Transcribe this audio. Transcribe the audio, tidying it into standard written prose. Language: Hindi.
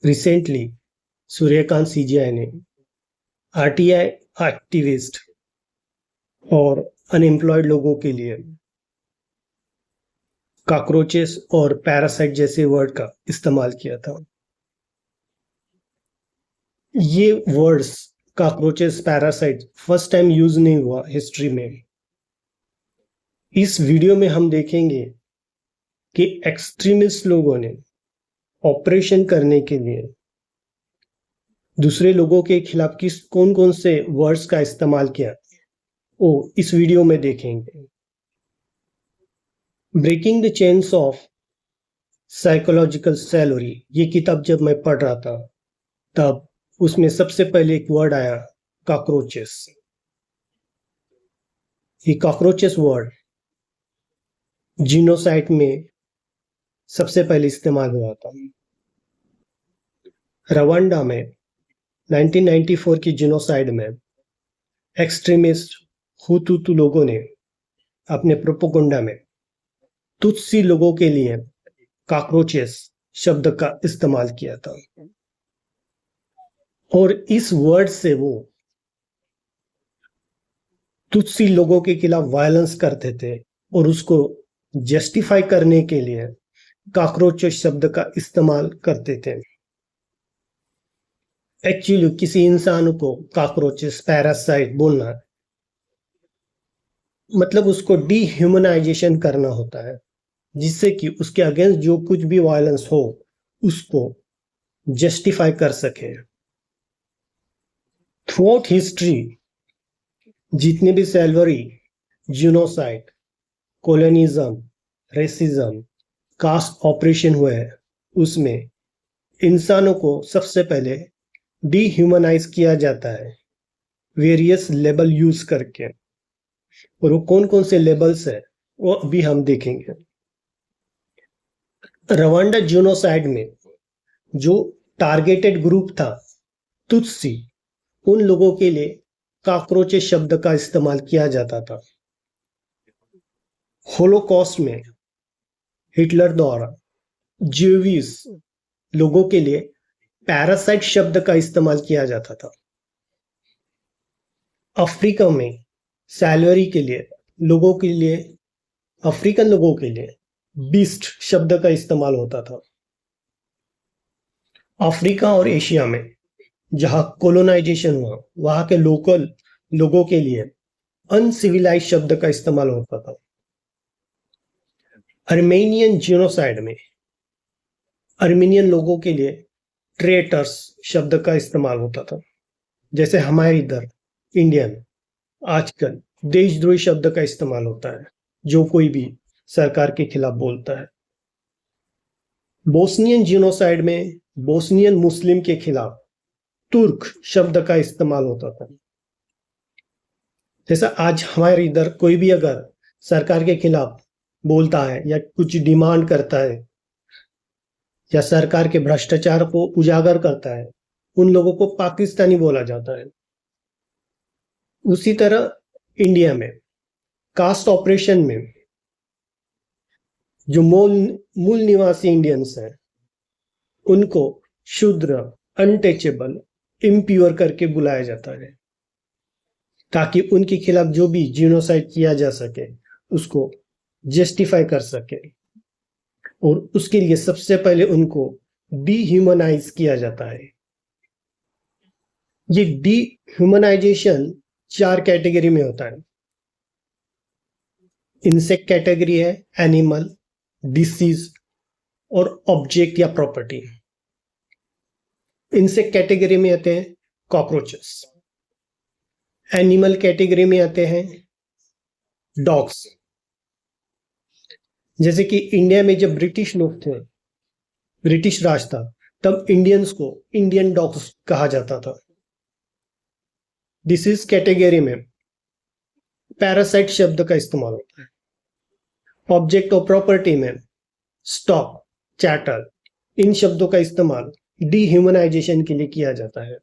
रिसेंटली सूर्यकांत सीजीआई ने आरटीआई एक्टिविस्ट और अनएम्प्लॉयड लोगों के लिए कॉकरोचेस और पैरासाइट जैसे वर्ड का इस्तेमाल किया था। ये words cockroaches parasite first time use नहीं हुआ हिस्ट्री में। इस वीडियो में हम देखेंगे कि एक्सट्रीमिस्ट लोगों ने ऑपरेशन करने के लिए दूसरे लोगों के खिलाफ कौन कौन से वर्ड्स का इस्तेमाल किया इस वीडियो में देखेंगे। Breaking the chains of psychological slavery, ये किताब जब मैं पढ़ रहा था तब उसमें सबसे पहले एक वर्ड आया कॉकरोचेस। ये कॉकरोचेस वर्ड जीनोसाइड में सबसे पहले इस्तेमाल हुआ था। रवांडा में 1994 की जीनोसाइड में एक्सट्रीमिस्ट हुतुतु लोगों ने अपने प्रोपोगंडा में तुत्सी लोगों के लिए कॉकरोचेस शब्द का इस्तेमाल किया था और इस वर्ड से वो तुत्सी लोगों के खिलाफ वायलेंस करते थे और उसको जस्टिफाई करने के लिए कॉकरोचेस शब्द का इस्तेमाल करते थे। एक्चुअली किसी इंसान को कॉकरोचेस पैरासाइट बोलना मतलब उसको डीह्यूमनाइजेशन करना होता है, जिससे कि उसके अगेंस्ट जो कुछ भी वायलेंस हो उसको जस्टिफाई कर सके। थ्रूआउट हिस्ट्री जितने भी slavery, genocide, colonialism, racism, caste oppression हुए हैं उसमें इंसानों को सबसे पहले डीह्यूमनाइज किया जाता है वेरियस लेबल यूज करके, और वो कौन कौन से लेबल्स है वो अभी हम देखेंगे। रवांडा जीनोसाइड में जो टारगेटेड ग्रुप था तुत्सी, उन लोगों के लिए कॉकरोचेस शब्द का इस्तेमाल किया जाता था। होलोकॉस्ट में हिटलर द्वारा ज्यूविश लोगों के लिए पैरासाइट शब्द का इस्तेमाल किया जाता था। अफ्रीका में सैलरी के लिए लोगों के लिए, अफ्रीकन लोगों के लिए बीस्ट शब्द का इस्तेमाल होता था। अफ्रीका और एशिया में जहां कोलोनाइजेशन हुआ वहां के लोकल लोगों के लिए अनसिविलाइज शब्द का इस्तेमाल होता था। अर्मेनियन जीनोसाइड में अर्मेनियन लोगों के लिए ट्रेटर्स शब्द का इस्तेमाल होता था। जैसे हमारे इधर इंडियन आजकल देशद्रोही शब्द का इस्तेमाल होता है जो कोई भी सरकार के खिलाफ बोलता है। बोस्नियन जीनोसाइड में बोस्नियन मुस्लिम के खिलाफ तुर्क शब्द का इस्तेमाल होता था। जैसा आज हमारे इधर कोई भी अगर सरकार के खिलाफ बोलता है या कुछ डिमांड करता है या सरकार के भ्रष्टाचार को उजागर करता है, उन लोगों को पाकिस्तानी बोला जाता है। उसी तरह इंडिया में कास्ट ऑपरेशन में जो मूल निवासी इंडियंस हैं उनको शूद्र, अनटचेबल, इम्प्योर करके बुलाया जाता है ताकि उनके खिलाफ जो भी जीनोसाइड किया जा सके उसको जस्टिफाई कर सके, और उसके लिए सबसे पहले उनको डीह्यूमनाइज किया जाता है। ये डीह्यूमनाइजेशन 4 कैटेगरी में होता है। इंसेक्ट कैटेगरी है, एनिमल, डिसीज और ऑब्जेक्ट या प्रॉपर्टी। इंसेक्ट कैटेगरी में आते हैं कॉकरोचेस, एनिमल कैटेगरी में आते हैं डॉग्स। जैसे कि इंडिया में जब ब्रिटिश लोग थे, ब्रिटिश राज था, तब इंडियंस को इंडियन डॉग्स कहा जाता था। डिसीज कैटेगरी में पैरासाइट शब्द का इस्तेमाल होता है। ऑब्जेक्ट और प्रॉपर्टी में स्टॉक, चैटल, इन शब्दों का इस्तेमाल डीह्यूमनाइजेशन के लिए किया जाता है।